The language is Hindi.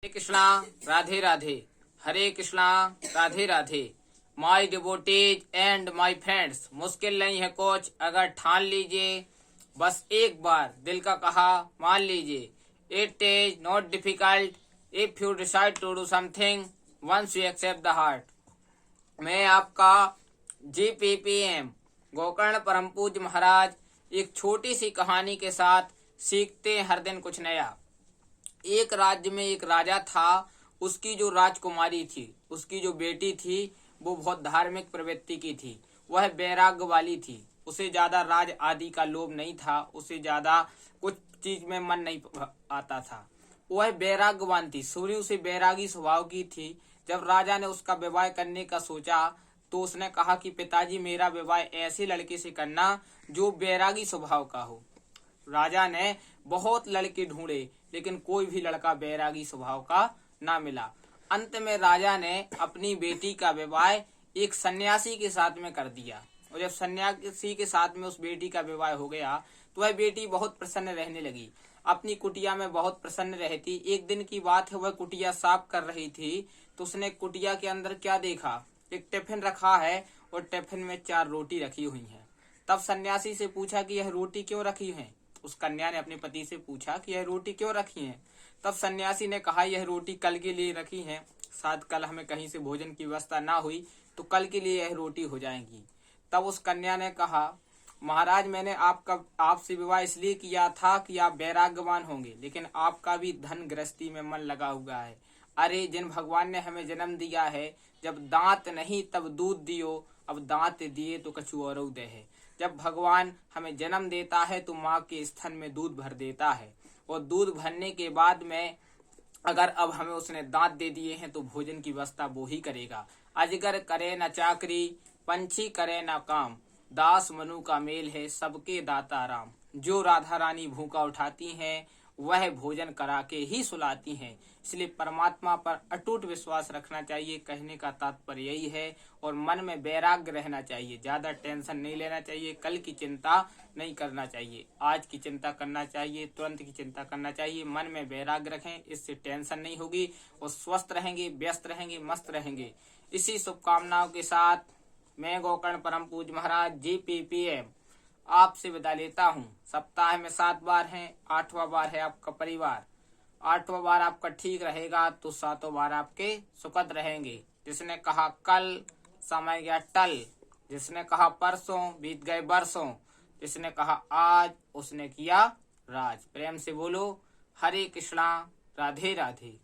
Hare Krishna Radhe Radhe. Hare Krishna Radhe Radhe. My devotees and my friends, मुश्किल नहीं है कुछ अगर ठान लीजिए, बस एक बार दिल का कहा मान लीजिए। It is not difficult if you decide to do something once you accept the heart. मैं आपका GPPM गोकर्ण परम पूज्य महाराज एक छोटी सी कहानी के साथ सीखते हैं हर दिन कुछ नया। एक राज्य में एक राजा था। उसकी जो राजकुमारी थी, उसकी जो बेटी थी, वो बहुत धार्मिक प्रवृत्ति की थी। वह वैराग्य वाली थी। उसे ज्यादा राज आदि का लोभ नहीं था। उसे ज्यादा कुछ चीज में मन नहीं आता था। वह वैराग्यवान थी, शुरू से वैरागी स्वभाव की थी। जब राजा ने उसका विवाह करने का सोचा तो उसने कहा कि पिताजी, मेरा विवाह ऐसे लड़के से करना जो वैरागी स्वभाव का हो। राजा ने बहुत लड़के ढूंढे, लेकिन कोई भी लड़का बैरागी स्वभाव का ना मिला। अंत में राजा ने अपनी बेटी का विवाह एक सन्यासी के साथ में कर दिया। और जब सन्यासी के साथ में उस बेटी का विवाह हो गया तो वह बेटी बहुत प्रसन्न रहने लगी। अपनी कुटिया में बहुत प्रसन्न रहती। एक दिन की बात है, वह कुटिया साफ कर रही थी तो उसने कुटिया के अंदर क्या देखा, एक टिफिन रखा है और टिफिन में 4 रोटी रखी हुई है। तब सन्यासी से पूछा कि यह रोटी क्यों रखी है। उस कन्या ने अपने पति से पूछा कि यह रोटी क्यों रखी है। तब सन्यासी ने कहा, यह रोटी कल के लिए रखी है, शायद कल हमें कहीं से भोजन की व्यवस्था ना हुई तो कल के लिए यह रोटी हो जाएगी। तब उस कन्या ने कहा, महाराज, मैंने आपसे विवाह इसलिए किया था कि आप वैराग्यवान होंगे, लेकिन आपका भी धन गृहस्थी में मन लगा हुआ है। अरे, जिन भगवान ने हमें जन्म दिया है, जब दांत नहीं तब दूध दियो, अब दांत दिए तो कछु और दे है। जब भगवान हमें जन्म देता है तो माँ के स्तन में दूध भर देता है, और दूध भरने के बाद में अगर अब हमें उसने दांत दे दिए हैं तो भोजन की व्यवस्था वो ही करेगा। अजगर करे न चाकरी, पंछी करे न काम, दास मनु का मेल है सबके दाता राम। जो राधा रानी भूखा उठाती हैं वह भोजन करा के ही सुलाती हैं। इसलिए परमात्मा पर अटूट विश्वास रखना चाहिए, कहने का तात्पर्य यही है। और मन में वैराग्य रहना चाहिए, ज्यादा टेंशन नहीं लेना चाहिए, कल की चिंता नहीं करना चाहिए, आज की चिंता करना चाहिए, तुरंत की चिंता करना चाहिए। मन में वैराग्य रखें, इससे टेंशन नहीं होगी और स्वस्थ रहेंगे, व्यस्त रहेंगे, मस्त रहेंगे। इसी शुभकामनाओं के साथ मैं गोकर्ण परम पूज्य महाराज GPPM आपसे विदा लेता हूँ। सप्ताह में 7 बार हैं, 8वां बार है आपका परिवार। 8वां बार आपका ठीक रहेगा तो 7वां बार आपके सुखद रहेंगे। जिसने कहा कल, समय गया टल। जिसने कहा परसों, बीत गए बरसों। जिसने कहा आज, उसने किया राज। प्रेम से बोलो हरे कृष्णा राधे राधे।